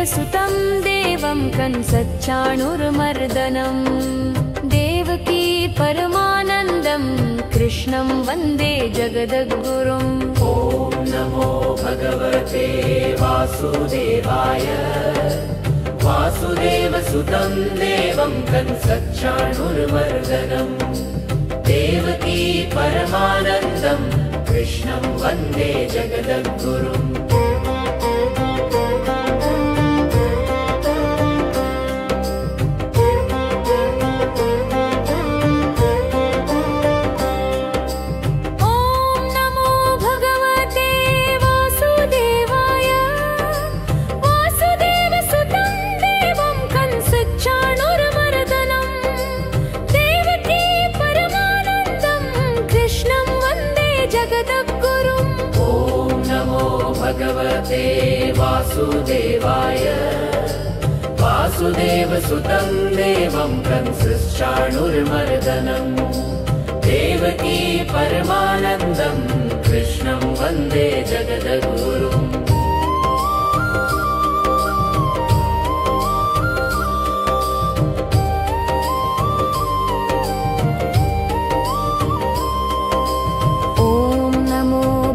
वासुदेवसुतं देवं कंसच्चाणूरमर्दनं देवकी परमानन्दं कृष्णं वन्दे जगद्गुरुम्। ॐ नमो भगवते वासुदेवाय। वासुदेवसुतं देवं कंसच्चाणूरमर्दनं देवकी परमानन्दं कृष्णं वन्दे जगद्गुरुम्। भगवते वासुदेवाय। वासुदेवसुतं देवं कंसच्चाणूरमर्दनं देवकी परमानन्दं कृष्णं वन्दे जगद्गुरुम्।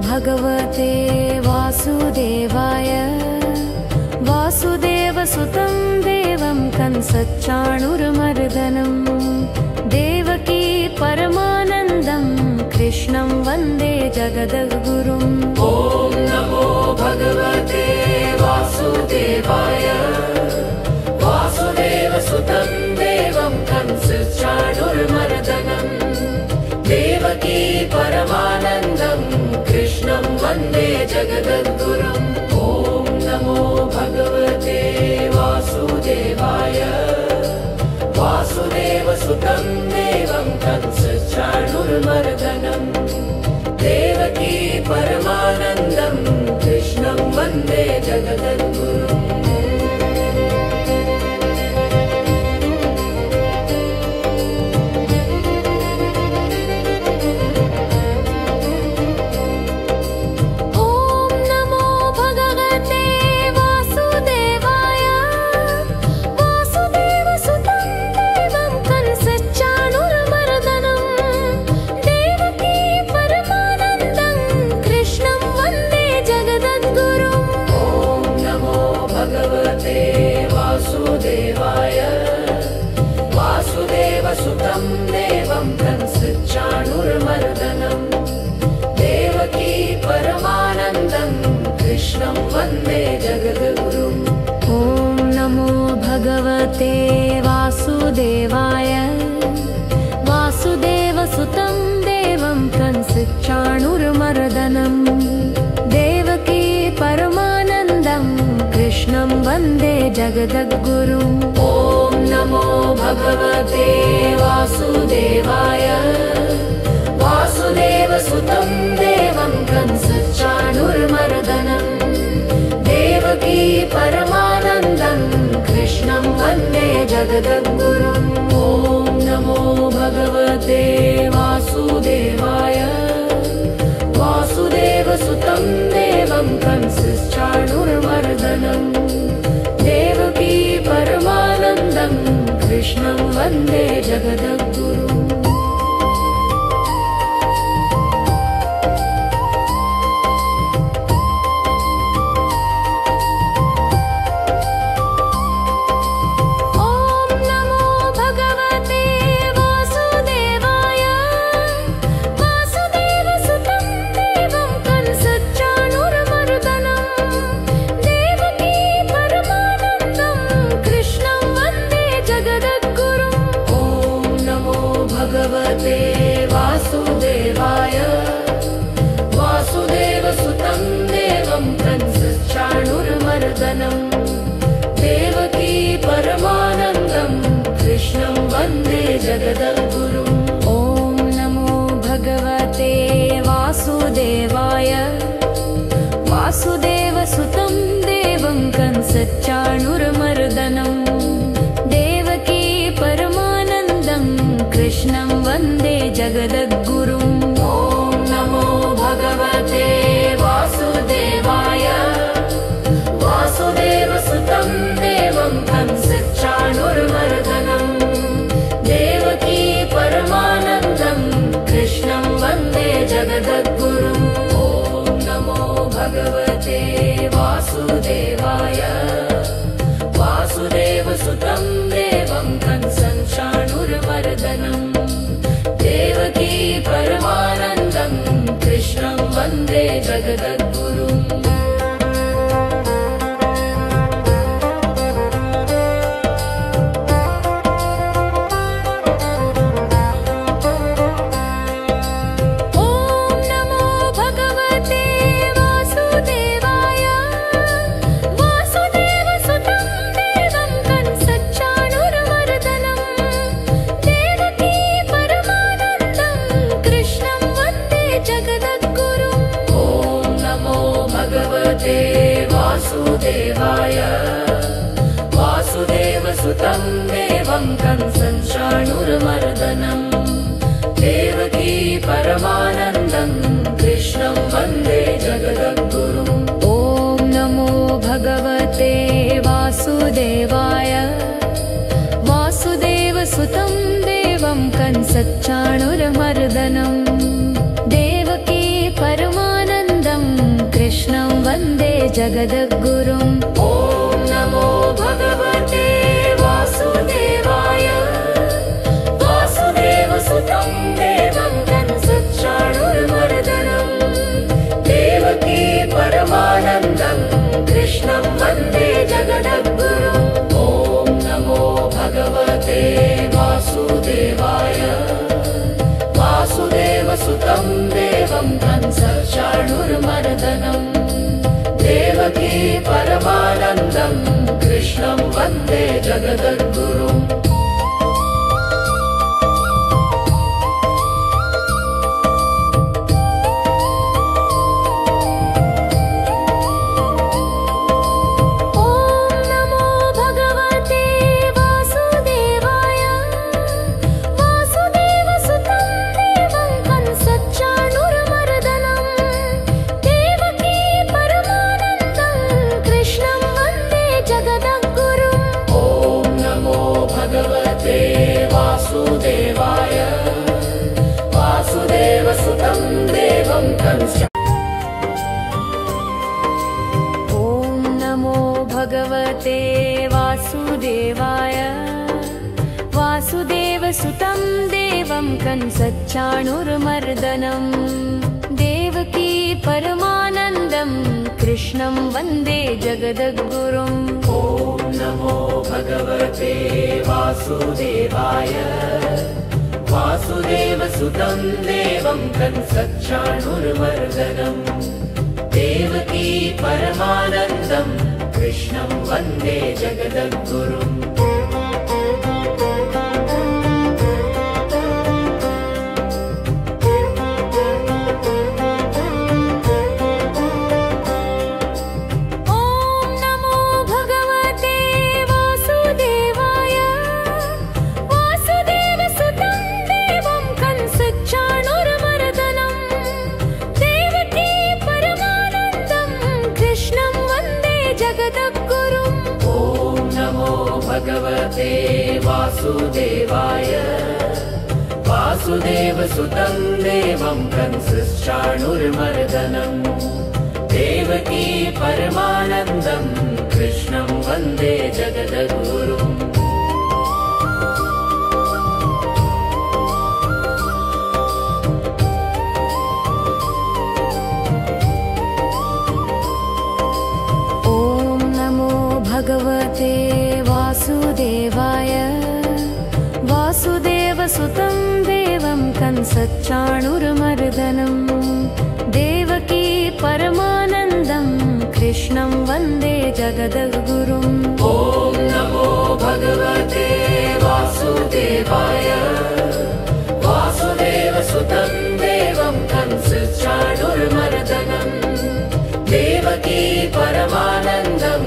भगवते वासुदेवाय। वासुदेवसुतं देवं कंसच्चाणूरमर्दनं देवकी परमानन्दं कृष्णं वन्दे जगद्गुरुम्। ॐ नमो भगवते वासुदेवाय। वासुदेवसुतं देवं कंसच्चाणूरमर्दनं देवकी परमानन्दं कृष्णं वन्दे जगद्गुरुम्। ॐ नमो भगवते वासुदेवाय। वासुदेवसुतं देवं कंसच्चाणूरमर्दनं देवकी परमानन्दं कृष्णं वन्दे जगद्गुरुम्। वासुदेवाय। वासुदेवसुतं देवं कंसच्चाणूरमर्दनं देवकी परमानन्दं कृष्णं वन्दे जगद्गुरुम्। ॐ नमो भगवते वासुदेवाय। वासुदेवसुतं देवं कंसच्चाणूरमर्दनं देवकी परमानन्दं कृष्णं वन्दे जगद्गुरुम्। ॐ नमो भगवते वासुदेवाय। वासुदेवसुतं देवं कंसच्चाणूरमर्दनं देवकी परमानन्दं कृष्णं वन्दे जगद्गुरुम्। ॐ नमो भगवते वासुदेवाय। वासुदेवसुतं देवं कंसच्चाणूरमर्दनं देवकी परमानन्दं कृष्णं वन्दे जगद्गुरुम्। भगवते वासुदेवाय। वासुदेवसुतं देवं कंसच्चाणूरमर्दनं देवकी परमानन्दं कृष्णं वन्दे जगद्गुरुम्। ॐ नमो भगवते वासुदेवाय। वासुदेवसुतं देवं कंसच्चाणूरमर्दनं देवकी परमानन्दं कृष्णं वन्दे जगद्गुरुम्। ॐ नमो भगवते वासुदेवाय। वासुदेवसुतं वासुदेवाय वासुदेवसुतं देवं कंसं चाणूरमर्दनं देवकी परमानन्दं कृष्णं वन्दे जगद्गुरुम्। ॐ नमो भगवते वासुदेवाय वासुदेवसुतं देवं कंसच्चाणूरमर्दनं देवकी परमानन्दं कृष्णं वन्दे जगद्गुरुम्। ॐ नमो भगवते वासुदेवाय वासुदेवसुतं देवं कंसच्चाणूरमर्दनं देवकी परमानन्दं कृष्णं वन्दे जगद्गुरुम्। ॐ नमो भगवते वासुदेवाय वासुदेवसुतं देवं कंसच्चाणूरमर्दनं देवकी परमानन्दं कृष्णं वन्दे जगद्गुरुम्। वासुदेवाय वासुदेवसुतं देवं ॐ नमो भगवते वासुदेवाय वासुदेवसुतं देवं कंसच्चाणूरमर्दनं देवकी परमानन्दं कृष्णं वन्दे जगद्गुरुम्। ॐ नमो भगवते वासुदेवाय वासुदेवसुतं देवं कंसच्चाणूरमर्दनं देवकी परमानन्दं कृष्णं वन्दे जगद्गुरुम्। भगवते वासुदेवाय वासुदेवसुतं देवं कंसच्चाणूरमर्दनं देवकी परमानन्दं कृष्णं वन्दे जगद्गुरुम्। ॐ नमो भगवते वासुदेवाय वासुदेवसुतं देवं कंसच्चाणूरमर्दनं देवकी परमानन्दं कृष्णं वन्दे जगद्गुरुम्। ॐ नमो भगवते वासुदेवाय वासुदेवसुतं देवं कंसच्चाणूरमर्दनं देवकी परमानन्दं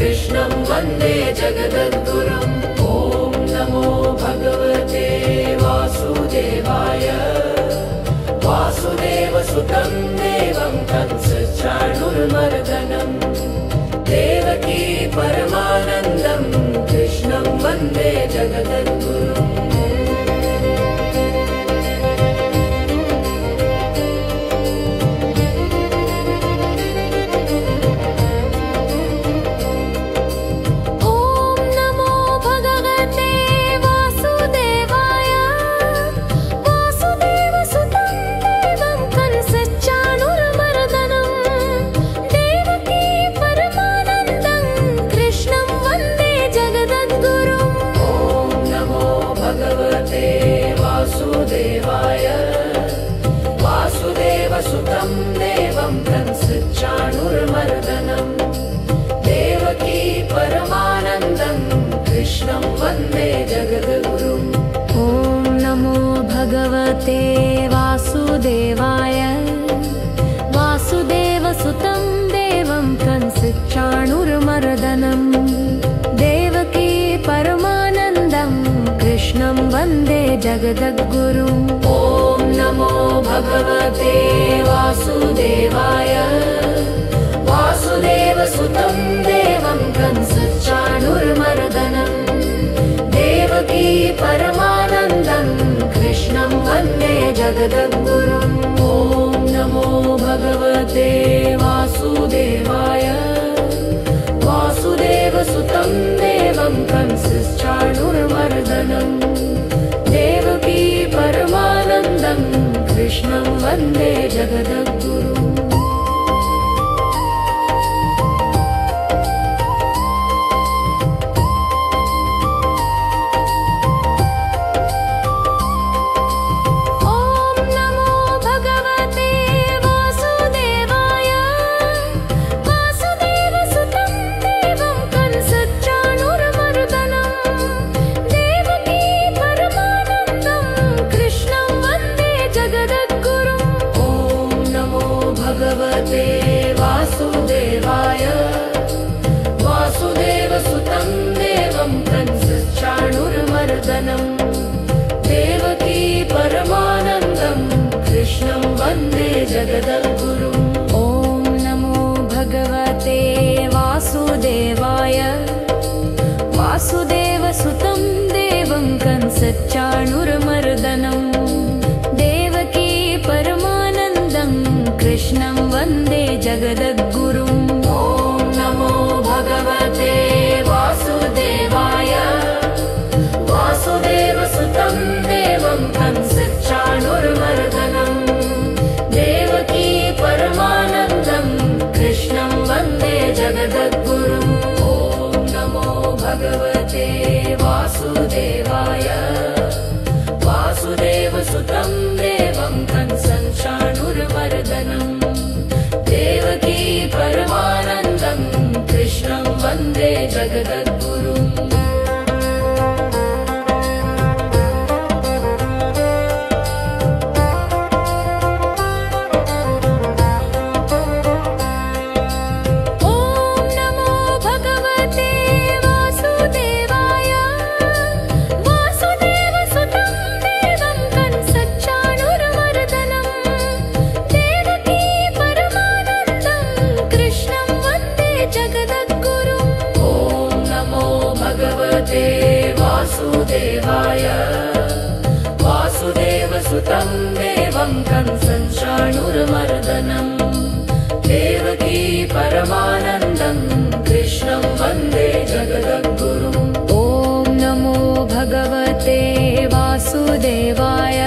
कृष्णं वन्दे जगद्गुरुम्। ॐ नमो भगवते वासुदेवाय वासुदेवसुतं देवं कंसच्चाणूरमर्दनं देवकी परमानन्दं कृष्णं वन्दे जगद्गुरुम्। वासुदेवाय वासुदेवसुतं देवं कंसच्चाणूरमर्दनं देवकी परमानन्दं कृष्णं वन्दे जगद्गुरुम्। ॐ नमो भगवते वासुदेवाय वासुदेवसुतं देवं कंसच्चाणूरमर्दनं जगद्गुरुम्। ॐ नमो भगवते वासुदेवाय वासुदेवसुतं देवं कंसचाणूरमर्दनम् देवकी परमानन्दं कृष्णं वन्दे जगद्गुरुम्। ॐ नमो भगवते वासुदेवाय वासुदेवसुतं देवं कंसचाणूरमर्दनम् देवकी परमानन्दं कृष्णं वन्दे जगद्गुरुम्। वासुदेवाय वासुदेवसुतं देवं कंसचाणूरमर्दनम् देवकी परमानन्दं कृष्णं वन्दे जगद्गुरुम्। ॐ नमो भगवते वासुदेवाय वासुदेवसुतं देवं कंसचाणूरमर्दनम् देवकी परमानन्दं कृष्णं वन्दे जगद्गुरुम्। ॐ नमो भगवते वासुदेवाय वासुदेवसुतं देवं कंसचाणूरमर्दनम् देवकी परमानन्दं कृष्णं वन्दे जगद्गुरुम्। ॐ नमो भगवते वासुदेवाय वासुदेवसुतं देवं कंसचाणूरमर्दनम् देवकी परमानन्दं कृष्णं वन्दे जगद्गुरुम्। वासुदेवाय वासुदेवसुतं देवं कंसचाणूरमर्दनम् देवकी परमानन्दं कृष्णं वन्दे जगद्गुरुम्। ॐ नमो भगवते वासुदेवाय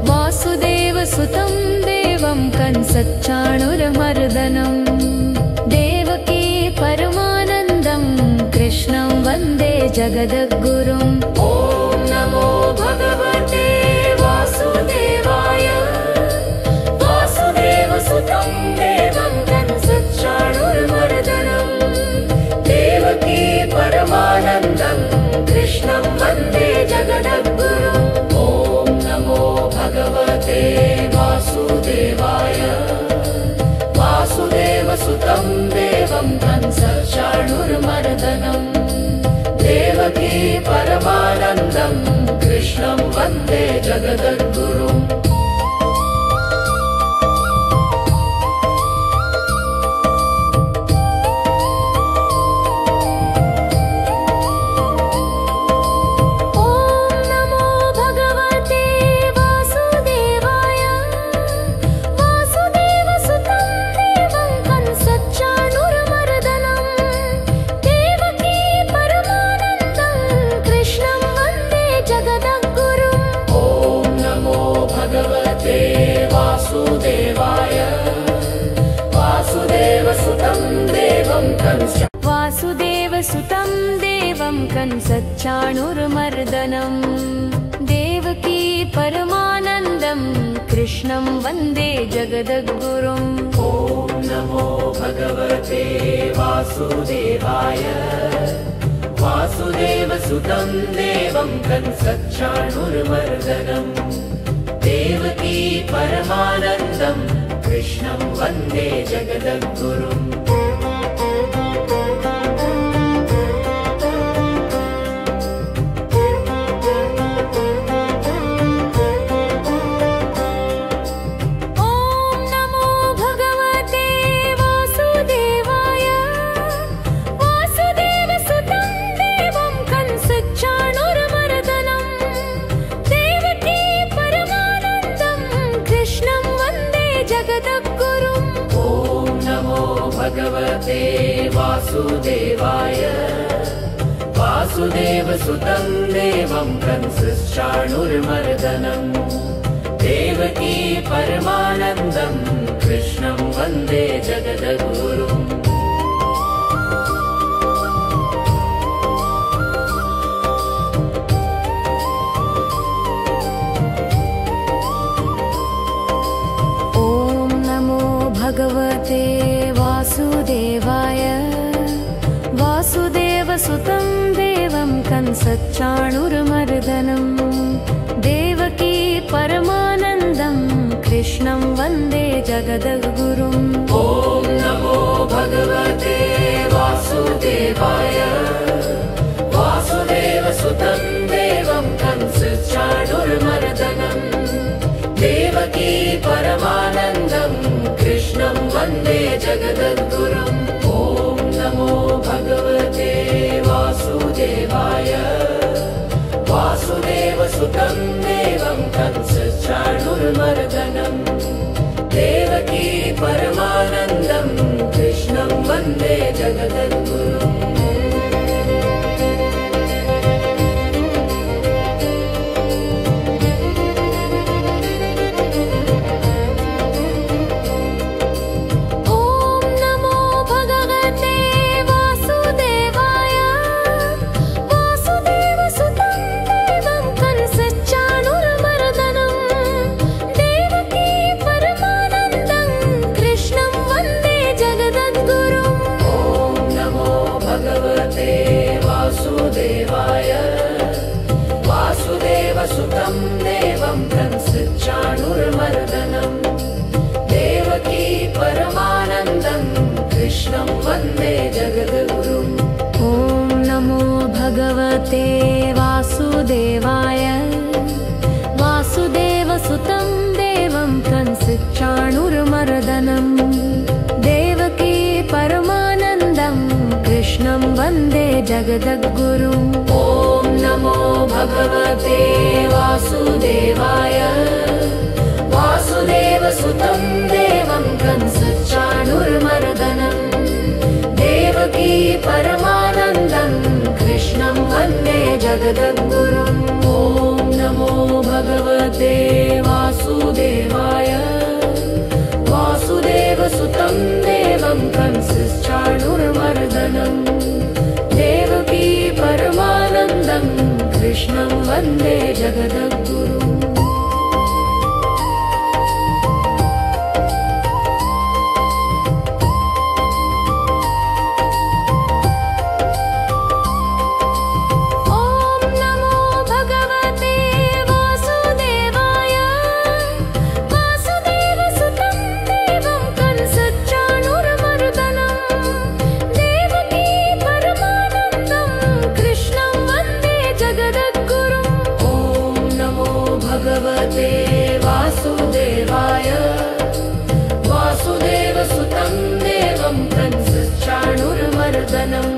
वासुदेवसुतं देवं कंसचाणूरमर्दनम् देवकी परमानन्दं कृष्णं वन्दे जगद्गुरुम्। ॐ नमो भगवते वासुदेवाय वासुदेवसुतं देवं कंसचाणूरमर्दनम् देवकी परमानन्दं कृष्णं वन्दे जगद्गुरुम्। ॐ नमो भगवते वासुदेवाय वासुदेवसुतं देवं कंसचाणूरमर्दनम् देवकी परमानन्दं कृष्णं वन्दे जगद्गुरुम्। वासुदेवाय वासुदेवसुतं देवं वासुदेवसुतं देवं कंसचाणूरमर्दनम् देवकी परमानन्दं कृष्णं वन्दे जगद्गुरुम्। ॐ नमो भगवते वासुदेवाय वासुदेवसुतं देवं कंसचाणूरमर्दनम् देवकी परमानन्दं कृष्णं वन्दे जगद्गुरुम्। वासुदेवाय वासुदेवसुतं देवं कंसश्चाणूरमर्दनम् देवकी परमानन्दं कृष्णं वन्दे जगद्गुरुम् भगवते वासुदेवाय वासुदेवसुतं देवं कंसच्चाणूरमर्दनम् देवकी परमानन्दं कृष्णं वन्दे जगद्गुरुम् ॐ नमो भगवते वासुदेवाय वासुदेवसुतं देवं कंसच्चाणूरमर्दनम् देवकी परमानन्दं कृष्णं वन्दे जगद्गुरुम् ॐ नमो भगवते वासुदेवाय वासुदेवसुतं देवं कंसच्चाणूरमर्दनम् देवकी परमानन्दं कृष्णं वन्दे जगद्गुरुम् वासुदेवसुतं देवं कंसच्चाणूरमर्दनम् देवकी परमानन्दं कृष्णं वन्दे जगद्गुरुम् ॐ नमो भगवते वासुदेवाय वासुदेवसुतं देवं कंसच्चाणूरमर्दनम् देवकी परमानन्दं कृष्णं वन्दे जगद्गुरुम् ॐ नमो भगवते वासुदेवाय वासुदेवसुतं देवं कंसच्चाणूरमर्दनम् देवकी परमानन्दं कृष्णं वन्दे जगद्गुरुम् ॐ नमो भगवते वासुदेवाय वासुदेवसुतं देवं कंसच्चाणूरमर्दनम् देवकी परमानन्दं कृष्णं वन्दे जगद्गुरुम् भगवते वासुदेवाय वासुदेवसुतं देवं कंसच्चाणूरमर्दनम्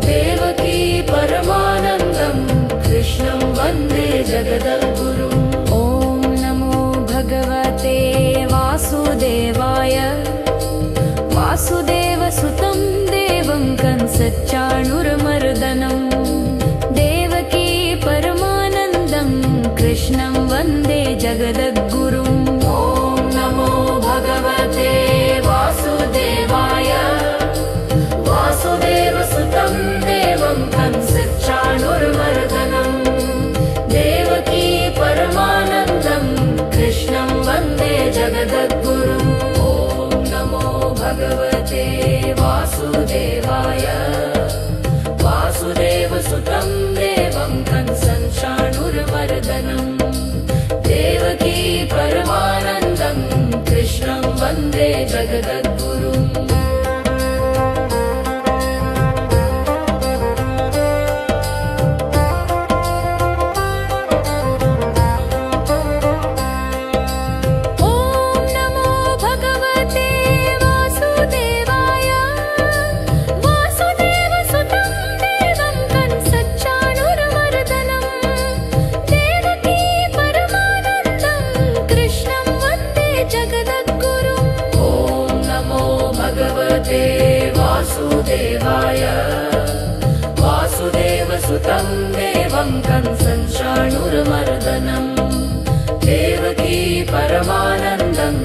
देवकी परमानन्दं कृष्णं वन्दे जगद्गुरुम् ॐ नमो भगवते वासुदेवाय वासुदेवसुतं देवं कंसच्चाणूरमर्दनम् देवकी परमानन्दं कृष्णं वन्दे जगद्गुरुम् ॐ नमो भगवते वासुदेवाय वासुदेवसुतं देवं कंसच्चाणूरमर्दनम् देवकी परमानन्दं वासुदेवाय वासुदेवसुतं देवं कंसं चाणूरमर्दनम् देवकी परमानन्दं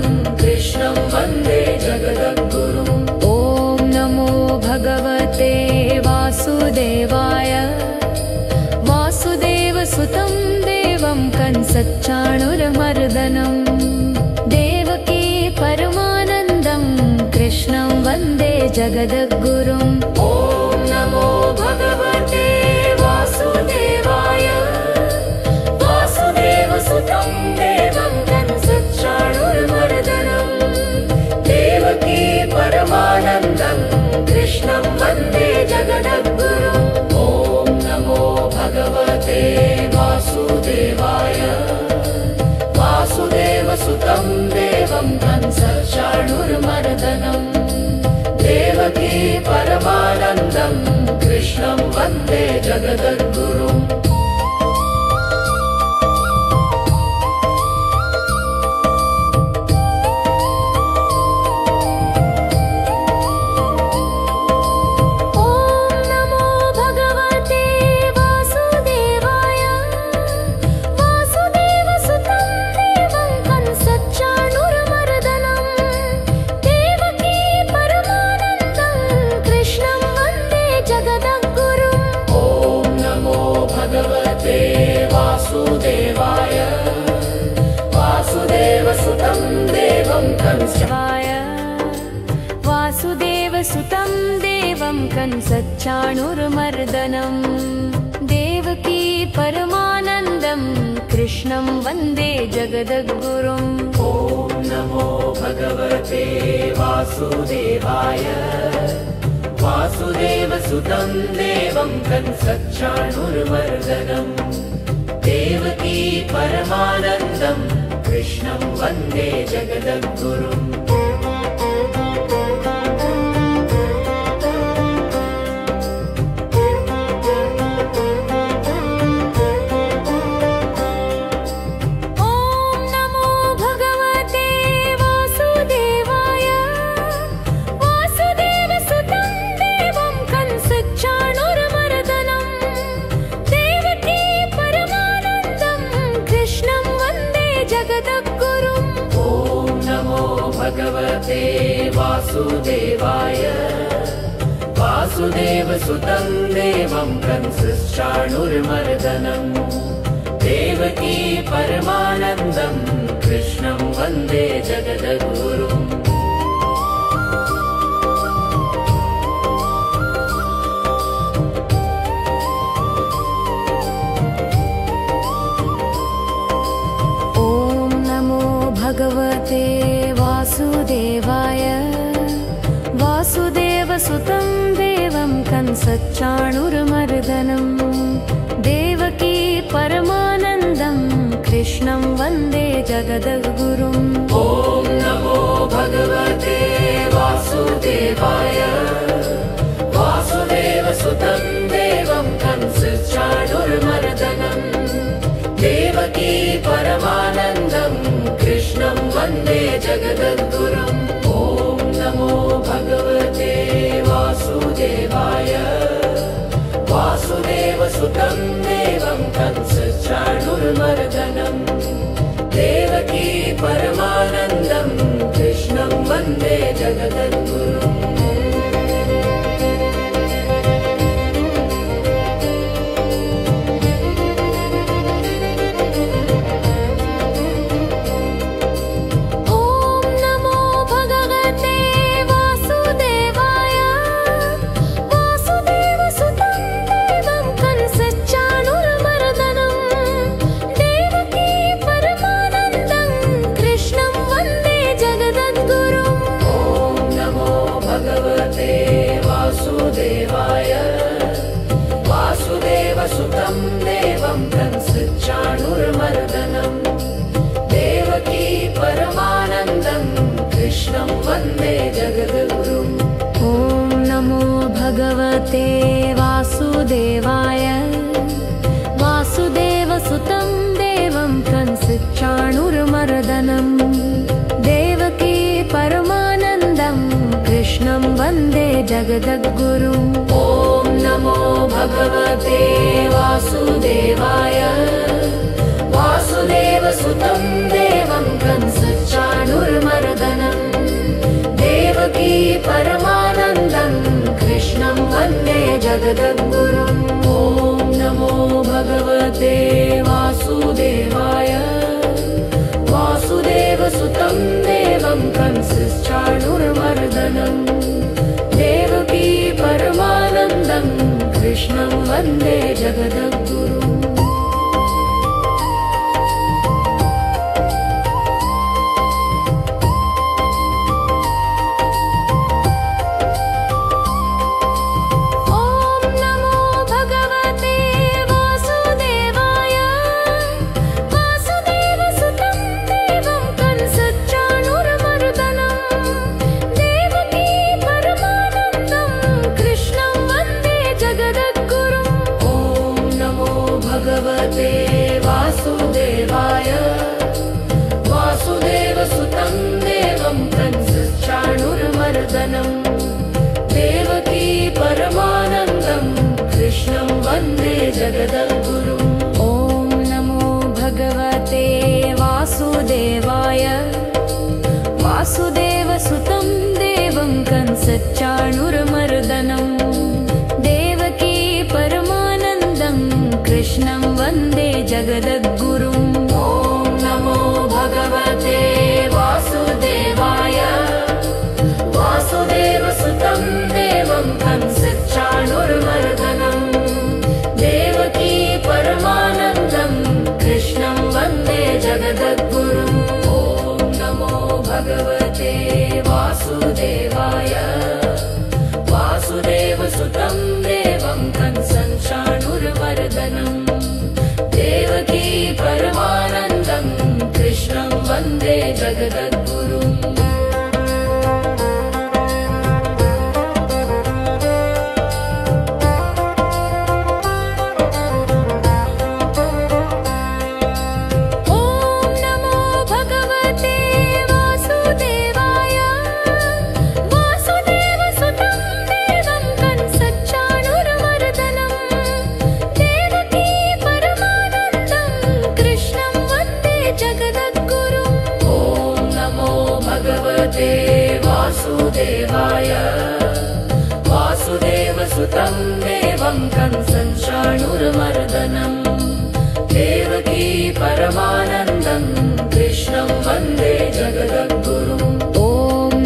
कृष्णं वन्दे जगद्गुरुम् ॐ नमो भगवते वासुदेवाय वासुदेवसुतं देवं कंसच्चाणूरमर्दनम् देवकी परमानन्दं कृष्णं वन्दे जगद्गुरुम् ॐ नमो भगवते वासुदेवाय वासुदेवसुतं देवं कंसच्चाणूरमर्दनम् देवकी परमानन्दं कृष्णं वन्दे जगद्गुरुम् ॐ नमो भगवते वासुदेवाय वासुदेवसुतं देवं कंसच्चाणूरमर्दनम् देवकी परमानन्दं कृष्णं वन्दे जगद्गुरुम् वासुदेवाय वासुदेवसुतं देवं वासुदेवसुतं देवं कंसच्चाणूरमर्दनम् देवकी परमानन्दं कृष्णं वन्दे जगद्गुरुम् ॐ नमो भगवते वासुदेवाय वासुदेवसुतं देवं कंसच्चाणूरमर्दनम् देवकी परमानन्दं कृष्णं वन्दे जगद्गुरुम् भगवते वासुदेवाय वासुदेवसुतं देवं कंसच्चाणूरमर्दनम् देवकी परमानन्दं कृष्णं वन्दे जगद्गुरुम् भगवते वासुदेवाय वासुदेवसुतं देवं कंसच्चाणूरमर्दनम् देवकी परमानन्दं कृष्णं वन्दे जगद्गुरुम् ॐ नमो भगवते वासुदेवाय वासुदेवसुतं देवं कंसच्चाणूरमर्दनम् देवकी परमानन्दं कृष्णं वन्दे जगद्गुरुम् ॐ नमो भगवते वासुदेवाय वासुदेवसुतं देवं कंसच्चाणूरमर्दनम् देवकी परमानन्दं कृष्णं वन्दे जगद्गुरुम् वासुदेवसुतं देवं कंसच्चाणूरमर्दनम् देवकी परमानन्दं कृष्णं वन्दे जगद्गुरुम् ॐ नमो भगवते वासुदेवाय वासुदेवसुतं देवं कंसच्चाणूरमर्दनम् देवकी परमानन्दं कृष्णं वन्दे जगद्गुरुम् जगद्गुरुम् ॐ नमो भगवते वासुदेवाय वासुदेवसुतं देवं कंसचाणूरमर्दनं देवकी परमानन्दं कृष्णं वन्दे जगद्गुरुम् ॐ नमो भगवते वासुदेवाय वासुदेवसुतं देवं कंसचाणूरमर्दनं देवकी परमानन्दं कृष्णं वन्दे जगद्गुरुम् भगवते वासुदेवाय वासुदेवसुतं देवं कंसचाणूरमर्दनं देवकी परमानन्दं कृष्णं वन्दे जगद्गुरुम् ॐ नमो भगवते वासुदेवाय वासुदेवसुतं देवं कंसचाणूरमर्दनं देवकी परमानन्दं कृष्णं वन्दे जगद्गुरुम् ॐ नमो भगवते वासुदेवाय वासुदेवसुतं देवं कंसचाणूरमर्दनं देवकी परमानन्दं कृष्णं वन्दे जगद्गुरुम् ॐ नमो भगवते वासुदेवाय वासुदेवसुतं देवं कंसचाणूरमर्दनं देवकी परमानन्दं कृष्णं वन्दे जगद्गुरुम् वासुदेवाय वासुदेवसुतं देवं कंसचाणूरमर्दनं देवकी परमानन्दं कृष्णं वन्दे जगद्गुरुम् ॐ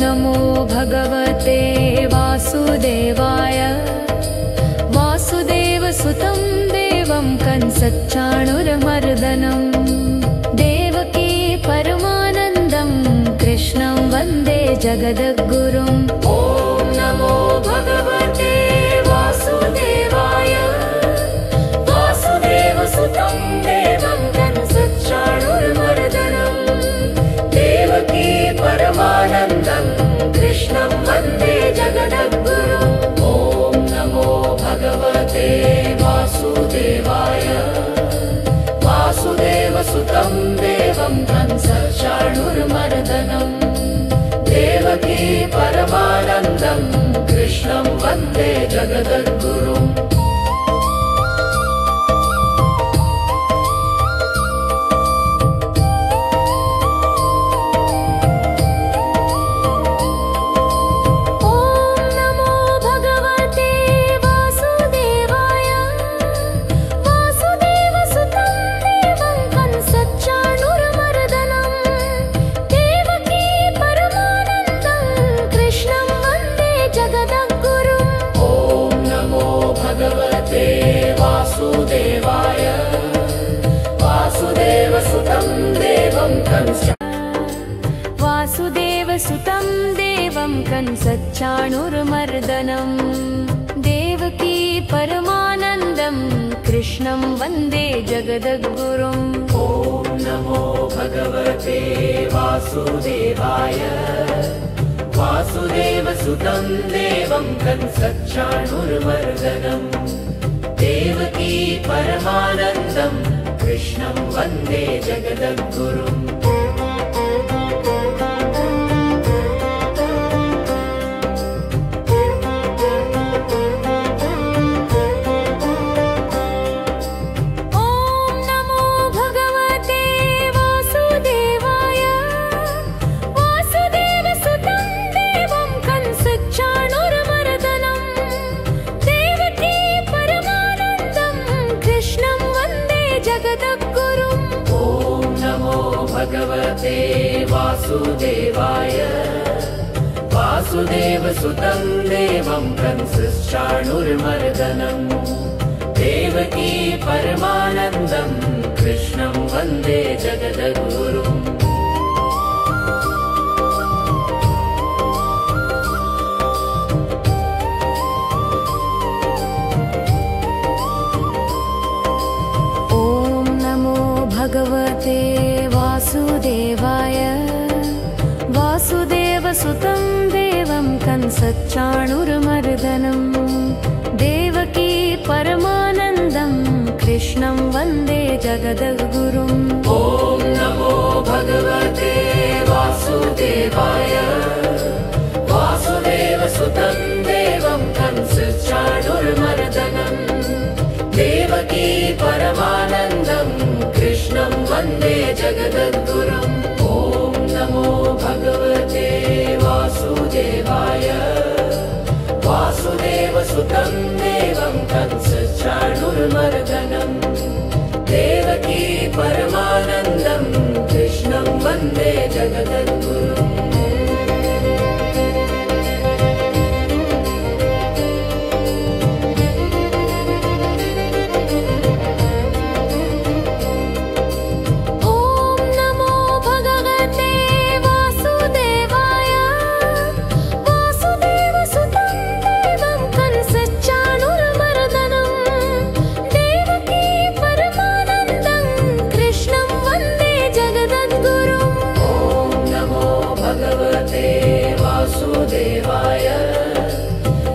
नमो भगवते वासुदेवाय वासुदेवसुतं देवं कंसचाणूरमर्दनं देवकी परमानन्दं कृष्णं वन्दे जगद्गुरुम् ॐ नमो भगवते वासुदेवाय वासुदेवसुतं देवं कंसचाणूरमर्दनं देवकी परमानन्दं कृष्णं वन्दे जगद्गुरुम् ॐ नमो भगवते वासुदेवाय वासुदेवसुतं देवं कंसचाणूरमर्दनं देवकी परमानन्दं कृष्णं वन्दे जगद्गुरुम् वासुदेवाय वासुदेवसुतं देवं वासुदेवसुतं देवं कंसचाणूरमर्दनं देवकी परमानन्दं कृष्णं वन्दे जगद्गुरुम् ॐ नमो भगवते वासुदेवाय वासुदेवसुतं देवं कंसचाणूरमर्दनं देवकी परमानन्दं कृष्णं वन्दे जगद्गुरुम् वासुदेवाय वासुदेवसुतं देवं कंसश्चाणूरमर्दनम् देवकी परमानन्दं कृष्णं वन्दे जगद्गुरुम् भगवते वासुदेवाय वासुदेवसुतं देवं कंसच्चाणूरमर्दनं देवकी परमानन्दं कृष्णं वन्दे जगद्गुरुम् ॐ नमो भगवते वासुदेवाय वासुदेवसुतं देवं कंसच्चाणूरमर्दनं देवकी परमानन्दं कृष्णं वन्दे जगद्गुरुम् ॐ नमो भगवते वासुदेवाय वासुदेवसुतं देवं कंसचाणूरमर्दनं देवकी परमानन्दं कृष्णं वन्दे जगद्गुरुम्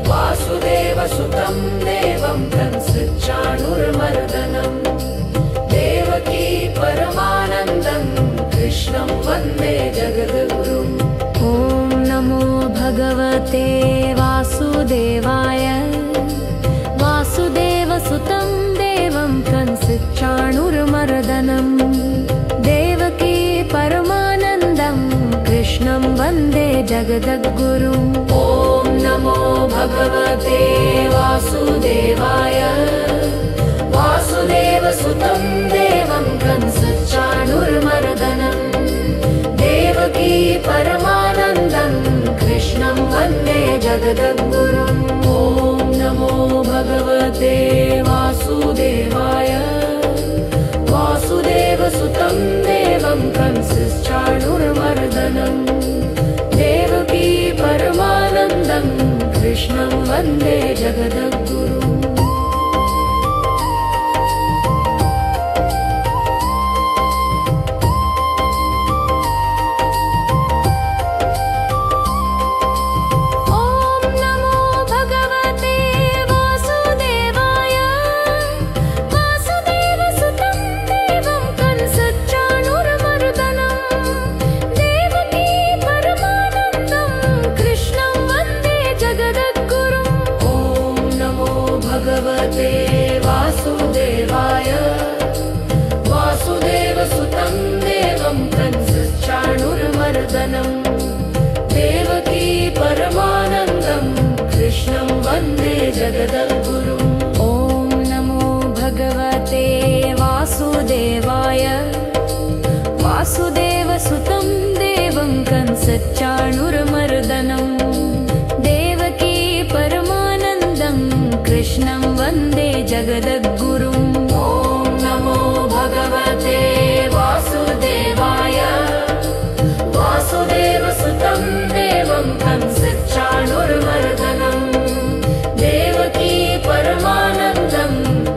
वासुदेवसुतं देवं कंसचाणूरमर्दनं देवकी परमानन्दं कृष्णं वन्दे जगद्गुरुम् ॐ नमो भगवते वासुदेवाय वासुदेवसुतं देवं कंसचाणूरमर्दनं देवकी परमानन्दं कृष्णं वन्दे जगद्गुरुम् ॐ नमो भगवते वासुदेवाय वासुदेवसुतं देवं कंसचाणूरमर्दनं देवकी परमानन्दं कृष्णं वन्दे जगद्गुरुम् ॐ नमो भगवते वासुदेवाय वासुदेवसुतं देवं कंसचाणूरमर्दनं देवकी परमानन्दं कृष्णं वन्दे जगद्गुरुम् भगवते वासुदेवाय वासुदेवसुतं देवं कंसचाणूरमर्दनं देवकी परमानन्दं कृष्णं वन्दे जगद्गुरुम् ॐ नमो भगवते वासुदेवाय वासुदेवसुतं देवं कंसचाणूरमर्दनं देवकी परमानन्दं कृष्णं वन्दे जगद्गुरुम् ॐ नमो भगवते वासुदेवाय वासुदेवसुतं देवं कंसचाणूरमर्दनं देवकी परमानन्दं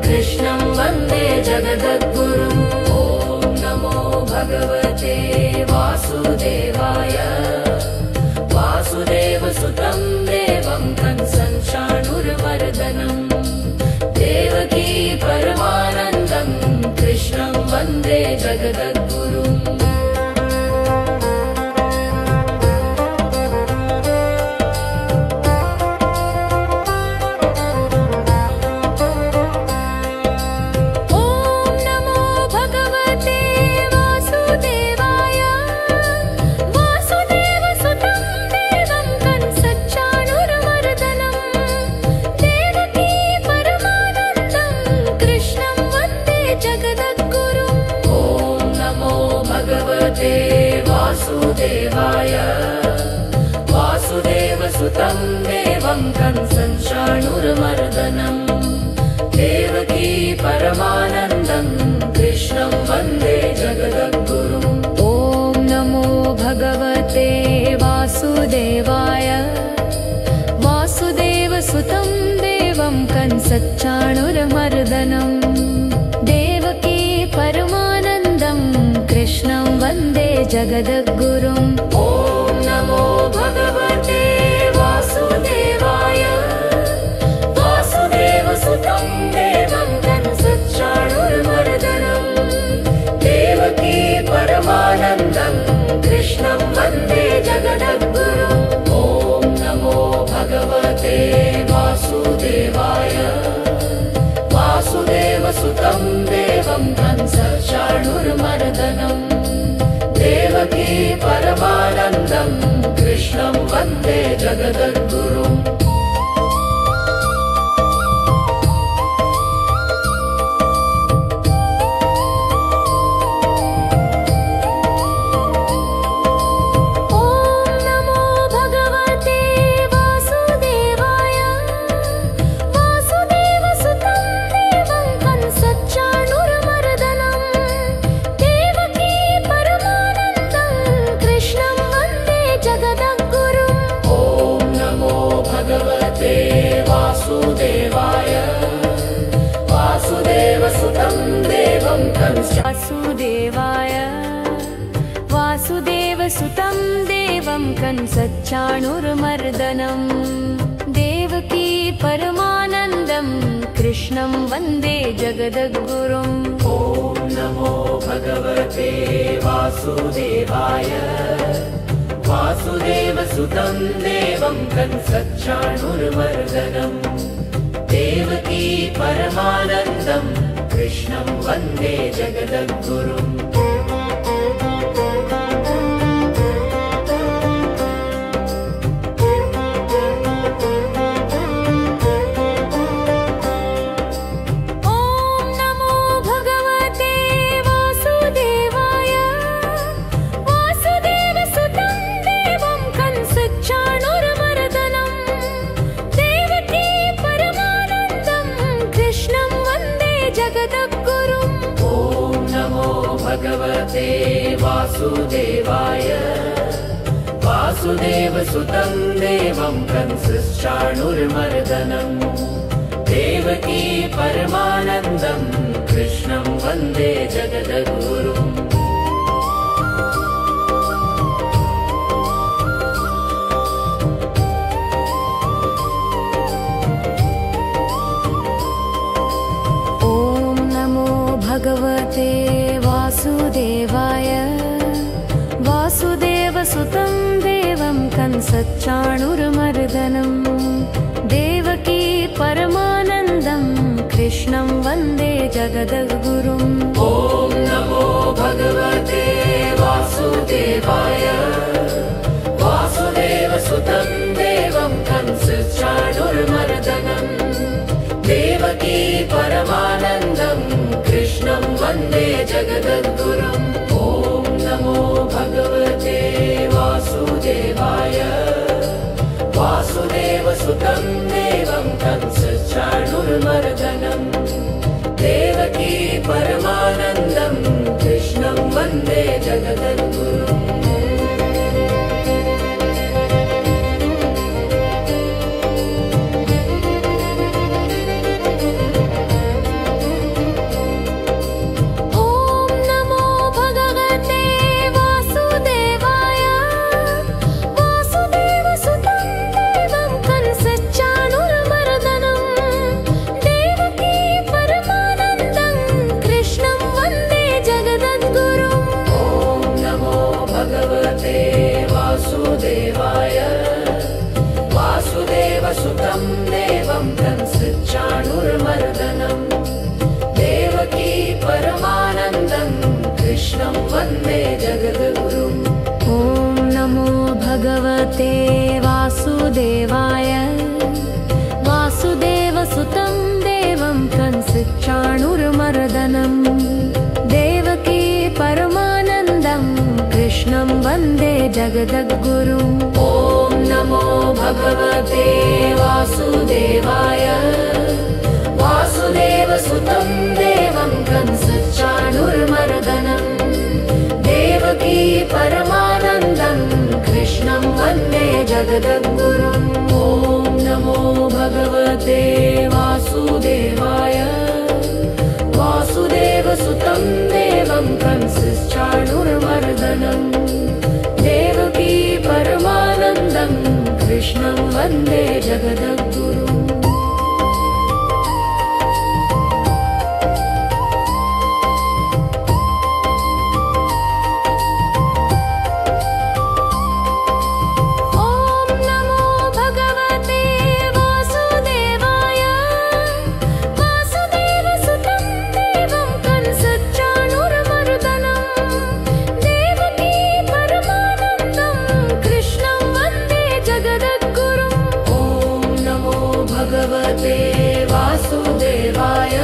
कृष्णं वन्दे जगद्गुरुम् ॐ नमो भगवते वासुदेवाय वासुदेवसुतं देवं कंसचाणूरमर्दनं कंसं चाणूरमर्दनम् देवकी परमानन्दं कृष्णं वन्दे जगद्गुरुम् ॐ नमो भगवते वासुदेवाय वासुदेवसुतं देवं कंसच्चाणूरमर्दनं देवकी परमानन्दं कृष्णं वन्दे जगद्गुरुम् ॐ नमो भगवते वासुदेवाय वासुदेवसुतं देवं कंसच्चाणूरमर्दनं देवकी परमानन्दं कृष्णं वन्दे जगद्गुरुम् ॐ नमो भगवते वासुदेवाय वासुदेवसुतं देवं कंसच्चाणूरमर्दनं देवकी परमानन्दं कृष्णं वन्दे जगद्गुरुम् वासुदेवाय वासुदेवसुतं देवं कंसच्चाणूरमर्दनं देवकी परमानन्दं कृष्णं वन्दे जगद्गुरुम् ॐ नमो भगवते वासुदेवाय वासुदेवसुतं देवं कंसच्चाणूरमर्दनं देवकी परमानन्दं कृष्णं वन्दे जगद्गुरुम् भगवते वासुदेवाय वासुदेवसुतं देवं कंसच्चाणूरमर्दनं देवकी परमानन्दं कृष्णं वन्दे जगद्गुरुम् भगवते वासुदेवाय वासुदेवसुतं देवं कंसच्चाणूरमर्दनं देवकी परमानन्दं कृष्णं वन्दे जगद्गुरुम् ॐ नमो भगवते वासुदेवाय वासुदेवसुतं देवं कंसच्चाणूरमर्दनं देवकी परमानन्दं कृष्णं वन्दे जगद्गुरुम् ॐ नमो भगवते वासुदेवाय वासुदेवसुतं देवं कंसच्चाणूरमर्दनं देवकी परमानन्दं कृष्णं वन्दे जगद्गुरुम् वासुदेवाय वासुदेवसुतं देवं कंसच्चाणूरमर्दनं देवकी परमानन्दं कृष्णं वन्दे जगद्गुरुम् ॐ नमो भगवते वासुदेवाय वासुदेवसुतं देवं कंसच्चाणूरमर्दनं देवकी परमानन्दं कृष्णं वन्दे जगद्गुरुम् ॐ नमो भगवते वासुदेवाय वासुदेवसुतं देवं कंसचाणूरमर्दनं देवकी परमानन्दं कृष्णं वन्दे जगद्गुरुम् ॐ नमो भगवते वासुदेवाय वासुदेवसुतं देवं कंसचाणूरमर्दनं देवकी परमानन्दं कृष्णं वन्दे जगद्गुरुम् वासुदेवाय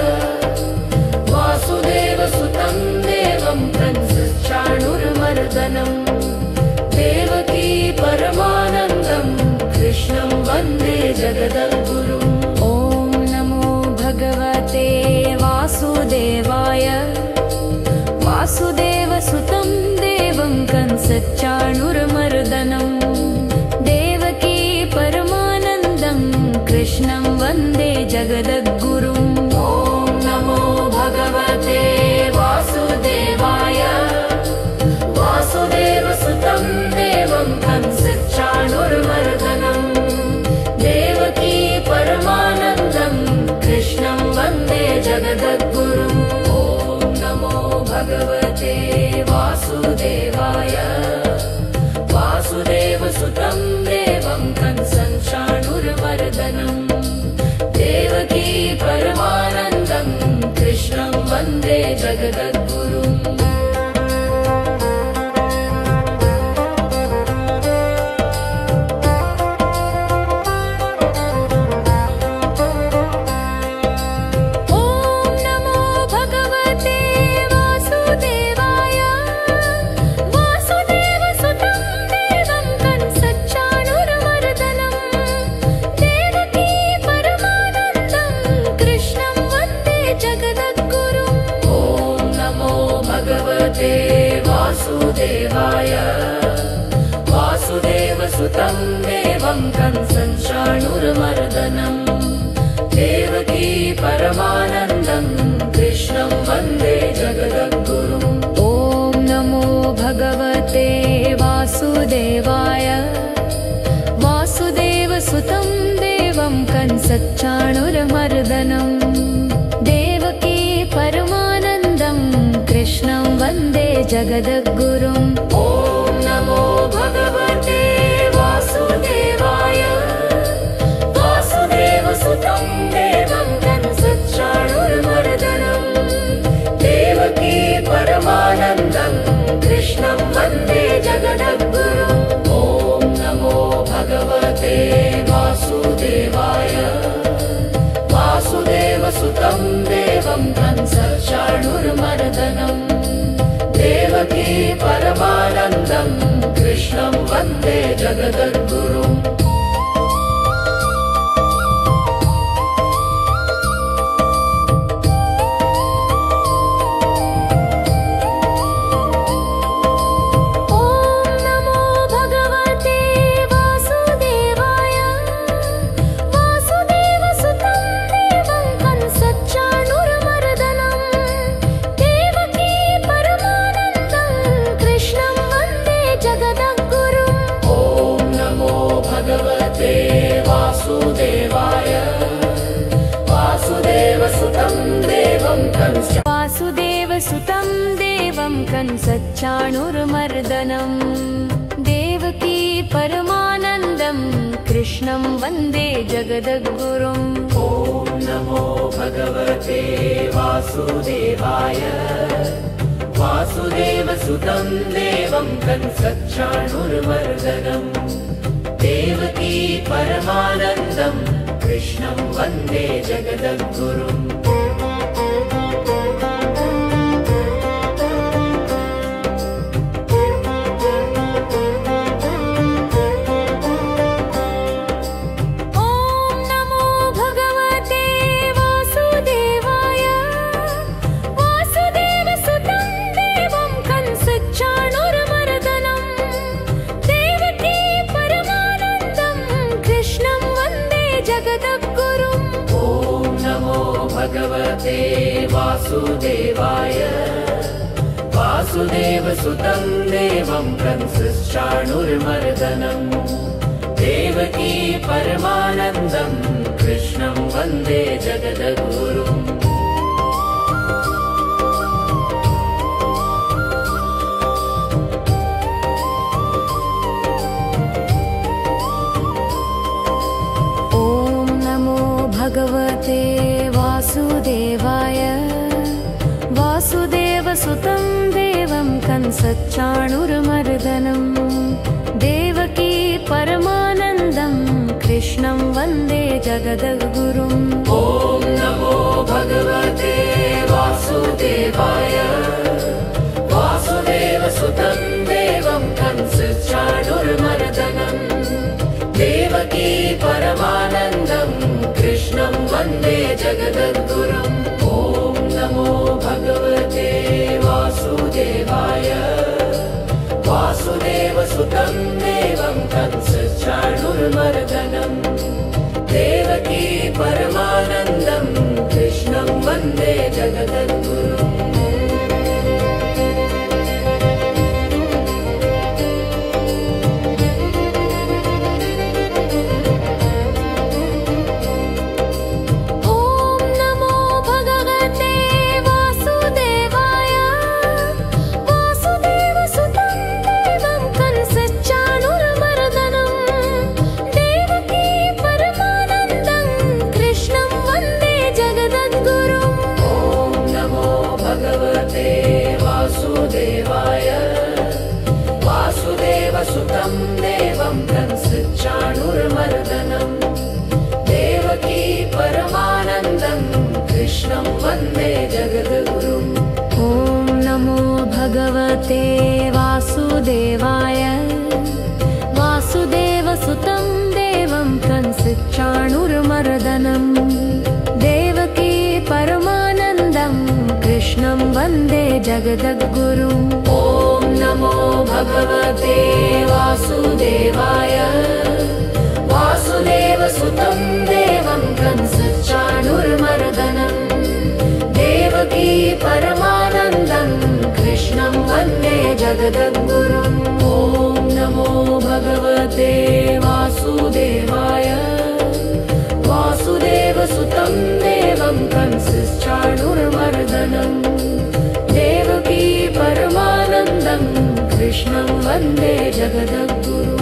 वासुदेवसुतं देवं कंसचाणूरमर्दनं देवकी परमानन्दं कृष्णं वन्दे जगद्गुरुम् ॐ नमो भगवते वासुदेवाय वासुदेवसुतं देवं कंसचाणूरमर्दनं देवकी परमानन्दं कृष्णं वन्दे जगद्गुरुम् ॐ नमो भगवते वासुदेवाय वासुदेवसुतं देवं कंसचाणूरमर्दनं देवकी परमानन्दं कृष्णं वन्दे जगद्गुरुम् ॐ नमो भगवते वासुदेवाय वासुदेवसुतं देवं कंसचाणूरमर्दनं देवकी परमानन्दं कृष्णं वन्दे जगद्गुरुम् वासुदेवाय वासुदेवसुतं देवं कंसचाणूरमर्दनं देवकी परमानन्दं कृष्णं वन्दे जगद्गुरुम् ॐ नमो भगवते वासुदेवाय वासुदेवसुतं देवं कंसचाणूरमर्दनं देवकी परमानन्दं कृष्णं वन्दे जगद्गुरुम् ॐ नमो भगवते वासुदेवाय वासुदेवसुतं देवं कंसचाणूरमर्दनं देवकी परमानन्दं कृष्णं वन्दे जगद्गुरुम् ॐ नमो भगवते वासुदेवाय वासुदेवसुतं देवं कंसचाणूरमर्दनं देवकी परमानन्दं कृष्णं वन्दे जगद्गुरुम् वासुदेवाय वासुदेवसुतं देवं वासुदेवसुतं देवं कंसचाणूरमर्दनं देवकी परमानन्दं कृष्णं वन्दे जगद्गुरुम् ॐ नमो भगवते वासुदेवाय वासुदेवसुतं देवं कंसचाणूरमर्दनं देवकी परमानन्दं कृष्णं वन्दे जगद्गुरुम् ॐ वासुदेवाय वासुदेवसुतं देवं कंसश्चाणूरमर्दनम् देवकी परमानन्दं कृष्णं वन्दे जगद्गुरुम् भगवते वासुदेवाय वासुदेवसुतं देवं कंसच्चाणूरमर्दनं देवकी परमानन्दं कृष्णं वन्दे जगद्गुरुम् ॐ नमो भगवते वासुदेवाय वासुदेवसुतं देवं कंसच्चाणूरमर्दनं देवकी परमानन्दं कृष्णं वन्दे जगद्गुरुम् ॐ नमो भगवते वासुदेवाय वासुदेवसुतं देवं कंसच्चाणूरमर्दनं देवकी परमानन्दं कृष्णं वन्दे जगद्गुरुम् वासुदेवसुतं देवं कंसच्चाणूरमर्दनं देवकी परमानन्दं कृष्णं वन्दे जगद्गुरुम् ॐ नमो भगवते वासुदेवाय वासुदेवसुतं देवं कंसच्चाणूरमर्दनं देवकी परमानन्दं कृष्णं वन्दे जगद्गुरुम् ॐ नमो भगवते वासुदेवाय वासुदेवसुतं देवं कंसच्चाणूरमर्दनं देवकी परमानन्दं कृष्णं वन्दे जगद्गुरुम् ॐ नमो भगवते वासुदेवाय वासुदेवसुतं देवं कंसच्चाणूरमर्दनं देवकी परमानन्दं कृष्णं वन्दे जगद्गुरुम्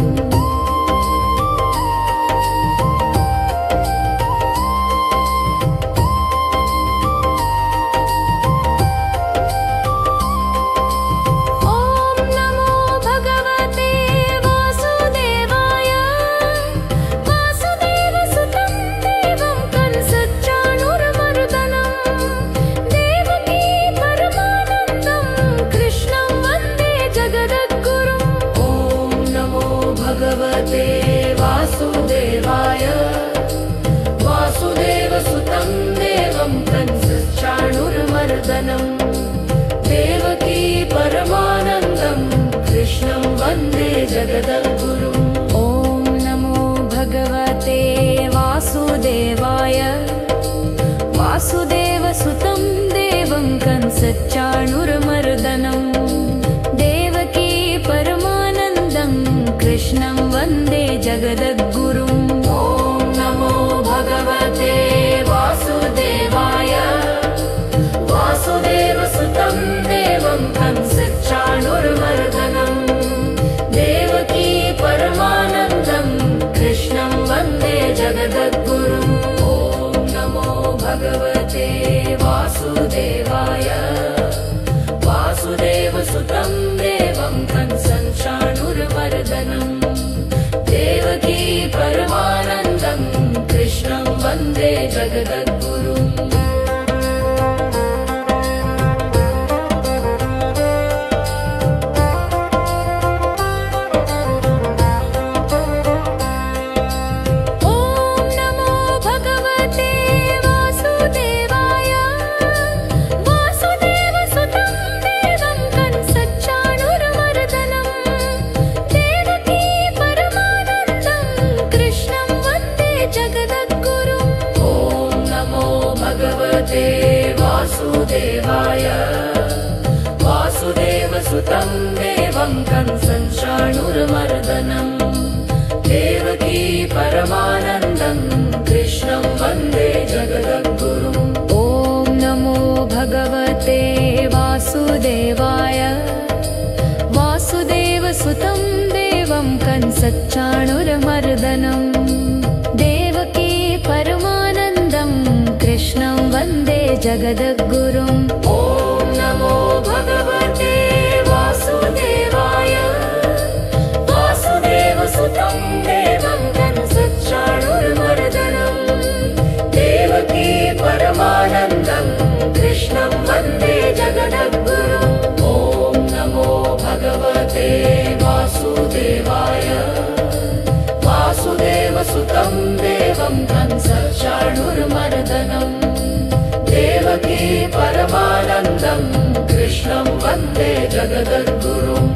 भगवते वासुदेवाय वासुदेवसुतं देवं कंसच्चाणूरमर्दनं देवकी परमानन्दं कृष्णं वन्दे जगद्गुरुम् ॐ नमो भगवते वासुदेवाय वासुदेवसुतं देवं कंसच्चाणूरमर्दनं देवकी परमानन्दं कृष्णं वन्दे जगद्गुरुम् ॐ नमो भगवते वासुदेवाय वासुदेवसुतं देवं कंसच्चाणूरमर्दनं देवकी परमानन्दं कृष्णं वन्दे जगद्गुरुम् ॐ नमो भगवते वासुदेवाय वासुदेवसुतं देवं कंसच्चाणूरमर्दनं देवकी परमानन्दं कृष्णं वन्दे जगद्गुरुम् वासुदेवाय वासुदेवसुतं देवं कंसं चाणूरमर्दनम् देवकी परमानन्दं कृष्णं वन्दे जगद्गुरुम्। ॐ नमो भगवते वासुदेवाय वासुदेवसुतं देवं कंसच्चाणूरमर्दनम् देवकी परमानन्दं कृष्णं वन्दे जगद्गुरुम्। ॐ नमो भगवते वासुदेवाय वासुदेवसुतं देवं कंसच्चाणूरमर्दनम् देवकी परमानन्दं कृष्णं वन्दे जगद्गुरुम्। ॐ नमो भगवते वासुदेवाय वासुदेवसुतं देवं कंसच्चाणूरमर्दनम् देवकी परमानन्दं कृष्णं वन्दे जगद्गुरुम्।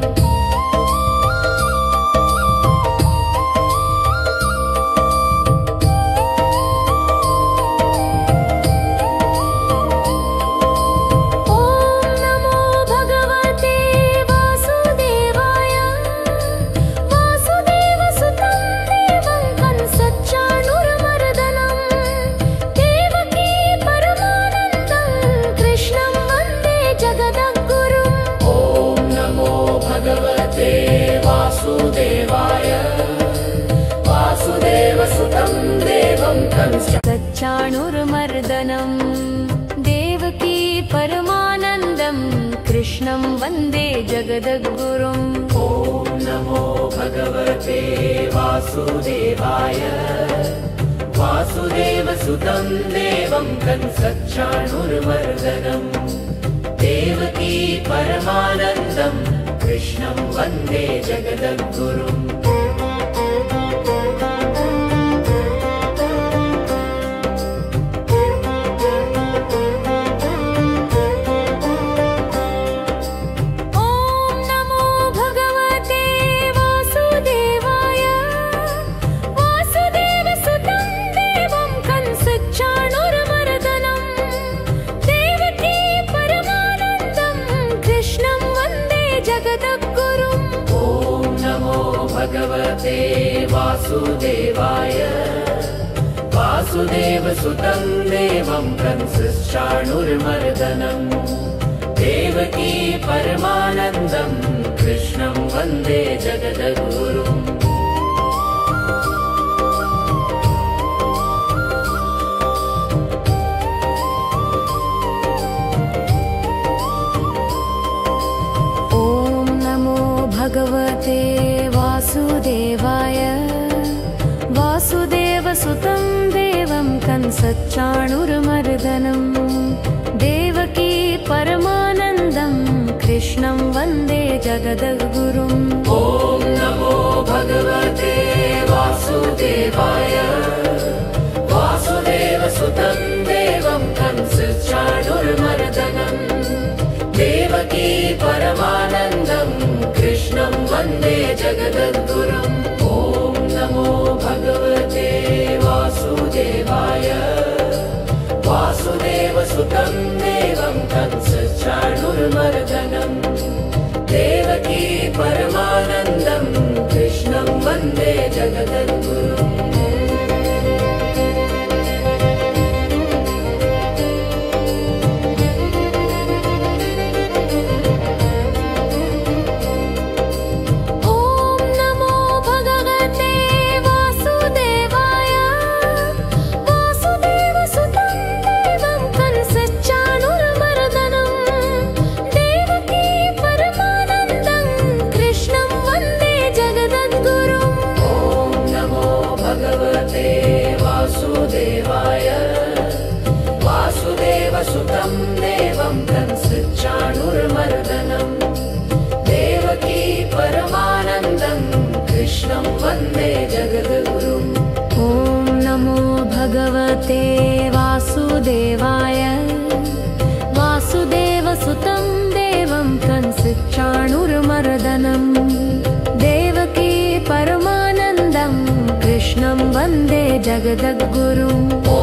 वासुदेवाय वासुदेवसुतं देवं कंसच्चाणूरमर्दनम् देवकी परमानन्दं कृष्णं वन्दे जगद्गुरुम्। ॐ नमो भगवते वासुदेवाय वासुदेवसुतं देवं कंसच्चाणूरमर्दनम् देवकी परमानन्दं कृष्णं वन्दे जगद्गुरुम्। भगवते वासुदेवाय वासुदेवसुतं देवं कंसच्चाणूरमर्दनम् देवकी परमानन्दं कृष्णं वन्दे जगद्गुरुम्। ॐ नमो भगवते वासुदेवाय वासुदेवसुतं देवं कंसच्चाणूरमर्दनम् देवकी परमानन्दं कृष्णं वन्दे जगद्गुरुम्। ॐ नमो भगवते वासुदेवाय वासुदेवसुतं देवं कंसच्चाणूरमर्दनम् देवकी परमानन्दं कृष्णं वन्दे जगद्गुरुम्। ॐ नमो भगवते वासुदेवाय वासुदेवसुतं देवं कंसच्चाणूरमर्दनम् देवकी परमानन्दं कृष्णं वन्दे जगद्गुरुम्। वासुदेवाय वासुदेवसुतं देवं कंसच्चाणूरमर्दनम् देवकी परमानन्दं कृष्णं वन्दे जगद्गुरुम्। ॐ नमो भगवते वासुदेवाय वासुदेवसुतं देवं कंसच्चाणूरमर्दनम् देवकी परमानन्दं कृष्णं वन्दे जगद्गुरुम्। ॐ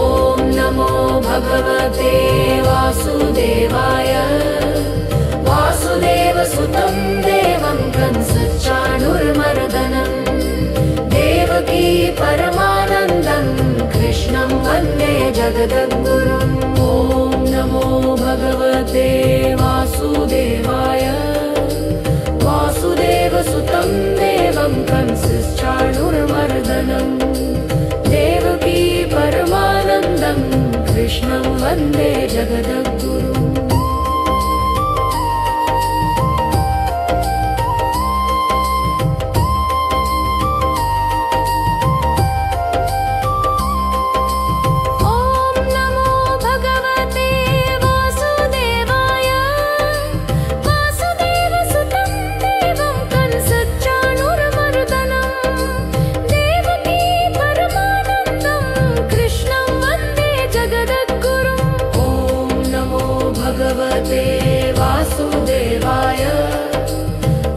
नमो भगवते वासुदेवाय वासुदेवाय वासुदेवसुतं देवं कंसचाणूरमर्दनम् देवकी परमानन्दं कृष्णं वन्दे जगद्गुरुम् ॐ नमो भगवते वासुदेवाय वासुदेवसुतं देवं कंसचाणूरमर्दनम् देवकी परमानन्दं कृष्णं वन्दे जगद्गुरुम् भगवते वासुदेवाय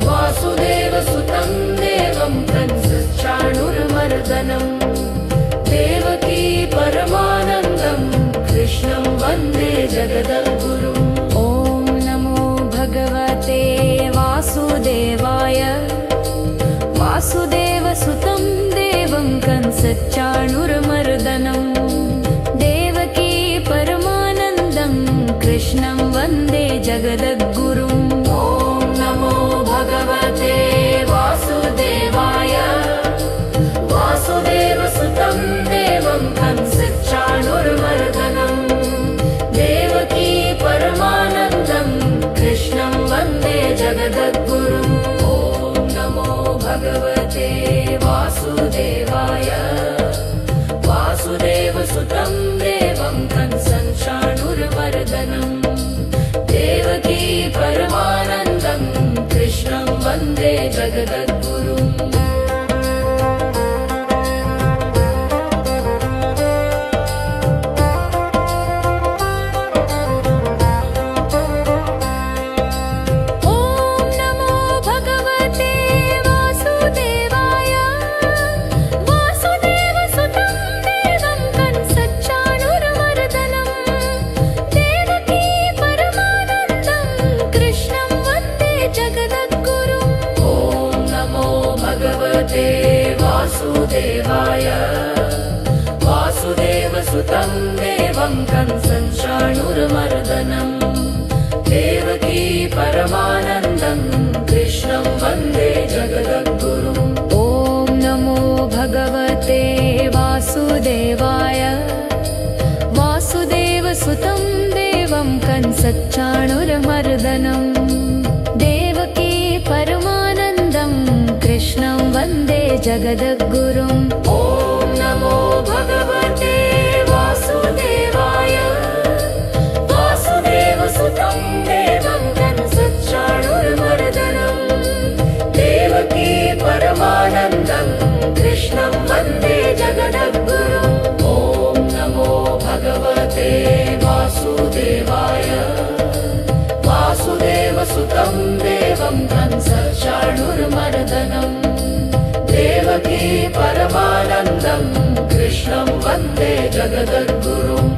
वासुदेवसुतं देवं कंसचाणूरमर्दनम् देवकी परमानन्दं कृष्णं वन्दे जगद्गुरुम् ॐ नमो भगवते वासुदेवाय वासुदेवसुतं देवं कंसचाणूरमर्दनम् देवकी परमानन्दं कृष्णं वन्दे जगद्गुरुम् ॐ नमो भगवते वासुदेवाय वासुदेवसुतं देवं कंसचाणूरमर्दनम् देवकी परमानन्दं कृष्णं वन्दे जगद्गुरुम् ॐ नमो भगवते वासुदेवाय वासुदेवसुतं देवं कंसचाणूरमर्दनम् देवकी परमानन्दं कृष्णं वन्दे जगद्गुरुम् वासुदेवाय वासुदेवसुतं देवं कंसचाणूरमर्दनम् देवकी परमानन्दं कृष्णं वन्दे जगद्गुरुम् ॐ नमो भगवते वासुदेवाय वासुदेवसुतं देवं कंसचाणूरमर्दनम् देवकी परमानन्दं कृष्णं वन्दे जगद्गुरुम् ॐ नमो भगवते वासुदेवाय वासुदेवसुतं देवं कंसचाणूरमर्दनम् देवकी परमानन्दं कृष्णं वन्दे जगद्गुरुम् ॐ नमो भगवते वासुदेवाय वासुदेवसुतं देवं कंसचाणूरमर्दनम् देवकी परमानन्दं कृष्णं वन्दे जगद्गुरुम्